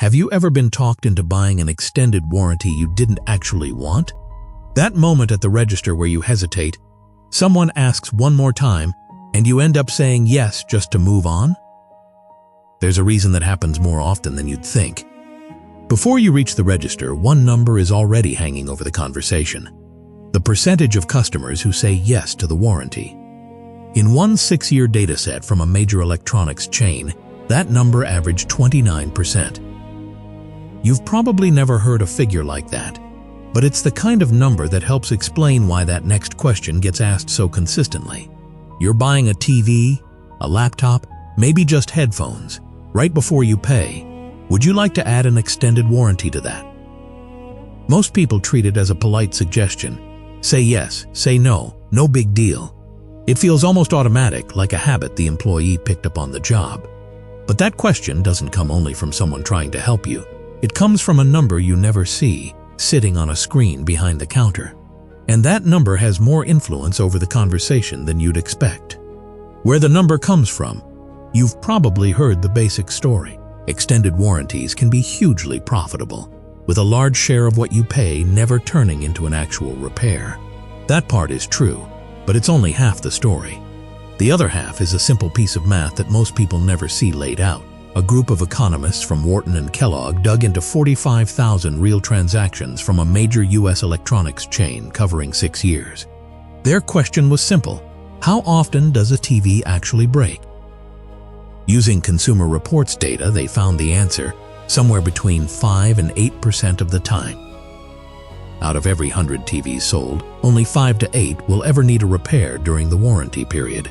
Have you ever been talked into buying an extended warranty you didn't actually want? That moment at the register where you hesitate, someone asks one more time, and you end up saying yes just to move on? There's a reason that happens more often than you'd think. Before you reach the register, one number is already hanging over the conversation: the percentage of customers who say yes to the warranty. In one 6-year dataset from a major electronics chain, that number averaged 29%. You've probably never heard a figure like that, but it's the kind of number that helps explain why that next question gets asked so consistently. You're buying a TV, a laptop, maybe just headphones. Right before you pay, would you like to add an extended warranty to that? Most people treat it as a polite suggestion. Say yes, say no, no big deal. It feels almost automatic, like a habit the employee picked up on the job. But that question doesn't come only from someone trying to help you. It comes from a number you never see, sitting on a screen behind the counter. And that number has more influence over the conversation than you'd expect. Where the number comes from, you've probably heard the basic story. Extended warranties can be hugely profitable, with a large share of what you pay never turning into an actual repair. That part is true, but it's only half the story. The other half is a simple piece of math that most people never see laid out. A group of economists from Wharton and Kellogg dug into 45,000 real transactions from a major U.S. electronics chain covering 6 years. Their question was simple: how often does a TV actually break? Using Consumer Reports data, they found the answer: somewhere between 5 and 8% of the time. Out of every 100 TVs sold, only 5 to 8 will ever need a repair during the warranty period.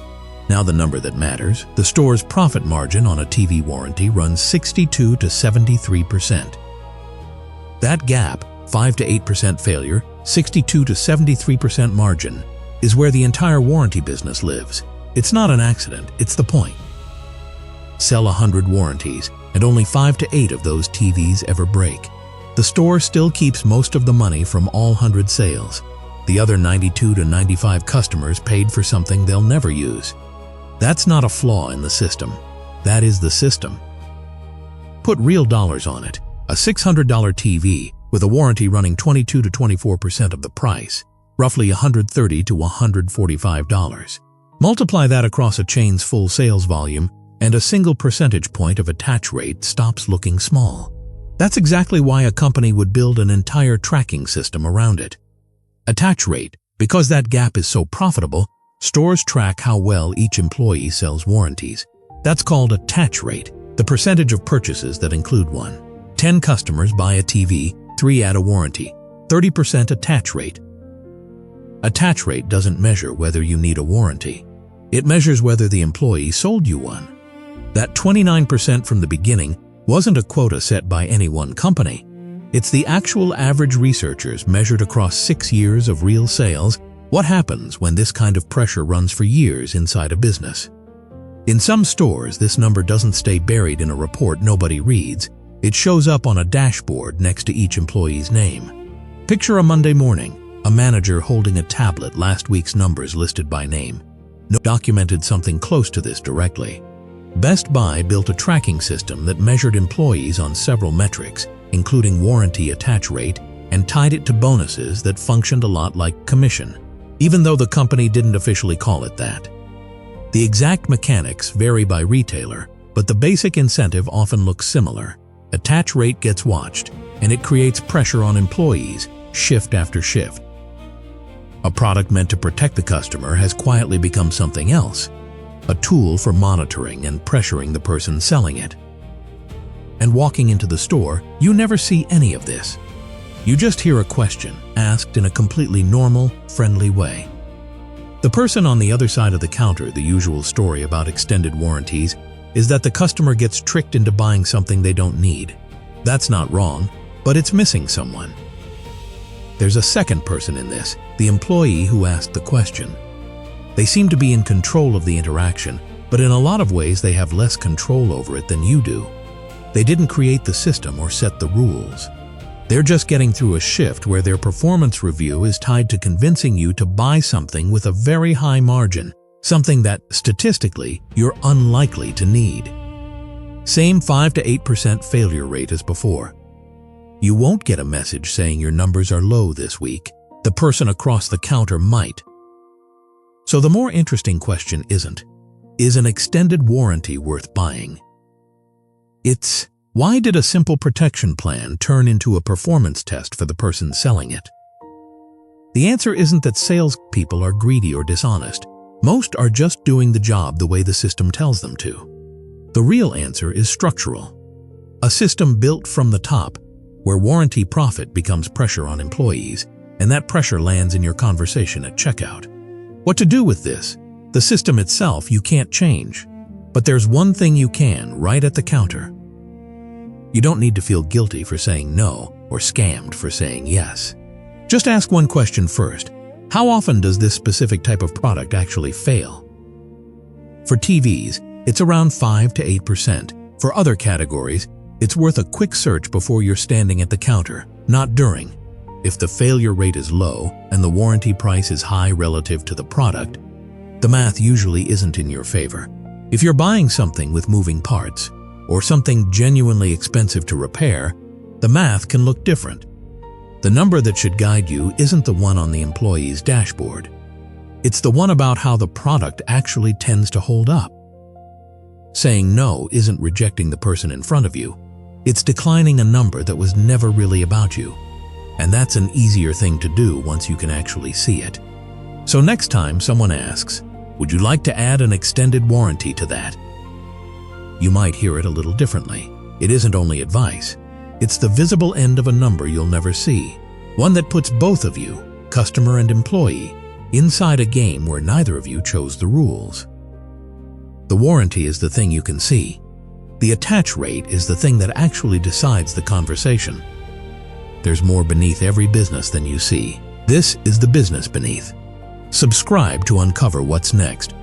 Now the number that matters: the store's profit margin on a TV warranty runs 62 to 73%. That gap, 5 to 8% failure, 62 to 73% margin, is where the entire warranty business lives. It's not an accident, it's the point. Sell 100 warranties, and only 5 to 8 of those TVs ever break. The store still keeps most of the money from all 100 sales. The other 92 to 95 customers paid for something they'll never use. That's not a flaw in the system. That is the system. Put real dollars on it. A $600 TV with a warranty running 22 to 24% of the price, roughly $130 to $145. Multiply that across a chain's full sales volume, and a single percentage point of attach rate stops looking small. That's exactly why a company would build an entire tracking system around it. Attach rate, because that gap is so profitable, stores track how well each employee sells warranties. That's called attach rate, the percentage of purchases that include one. 10 customers buy a TV, 3 add a warranty, 30% attach rate. Attach rate doesn't measure whether you need a warranty. It measures whether the employee sold you one. That 29% from the beginning wasn't a quota set by any one company. It's the actual average researchers measured across 6 years of real sales. What happens when this kind of pressure runs for years inside a business? In some stores, this number doesn't stay buried in a report nobody reads. It shows up on a dashboard next to each employee's name. Picture a Monday morning, a manager holding a tablet, last week's numbers listed by name. No documented something close to this directly. Best Buy built a tracking system that measured employees on several metrics, including warranty attach rate, and tied it to bonuses that functioned a lot like commission, even though the company didn't officially call it that. The exact mechanics vary by retailer, but the basic incentive often looks similar. Attach rate gets watched, and it creates pressure on employees, shift after shift. A product meant to protect the customer has quietly become something else, a tool for monitoring and pressuring the person selling it. And walking into the store, you never see any of this. You just hear a question asked in a completely normal, friendly way. The person on the other side of the counter, the usual story about extended warranties, is that the customer gets tricked into buying something they don't need. That's not wrong, but it's missing someone. There's a second person in this, the employee who asked the question. They seem to be in control of the interaction, but in a lot of ways they have less control over it than you do. They didn't create the system or set the rules. They're just getting through a shift where their performance review is tied to convincing you to buy something with a very high margin, something that, statistically, you're unlikely to need. Same 5 to 8% failure rate as before. You won't get a message saying your numbers are low this week. The person across the counter might. So the more interesting question isn't, is an extended warranty worth buying? It's, why did a simple protection plan turn into a performance test for the person selling it? The answer isn't that salespeople are greedy or dishonest. Most are just doing the job the way the system tells them to. The real answer is structural. A system built from the top, where warranty profit becomes pressure on employees, and that pressure lands in your conversation at checkout. What to do with this? The system itself you can't change, but there's one thing you can, right at the counter. You don't need to feel guilty for saying no or scammed for saying yes. Just ask one question first. How often does this specific type of product actually fail? For TVs, it's around 5 to 8%. For other categories, it's worth a quick search before you're standing at the counter, not during. If the failure rate is low and the warranty price is high relative to the product, the math usually isn't in your favor. If you're buying something with moving parts, or something genuinely expensive to repair, the math can look different. The number that should guide you isn't the one on the employee's dashboard. It's the one about how the product actually tends to hold up. Saying no isn't rejecting the person in front of you. It's declining a number that was never really about you. And that's an easier thing to do once you can actually see it. So next time someone asks, would you like to add an extended warranty to that? You might hear it a little differently. It isn't only advice. It's the visible end of a number you'll never see. One that puts both of you, customer and employee, inside a game where neither of you chose the rules. The warranty is the thing you can see. The attach rate is the thing that actually decides the conversation. There's more beneath every business than you see. This is the business beneath. Subscribe to uncover what's next.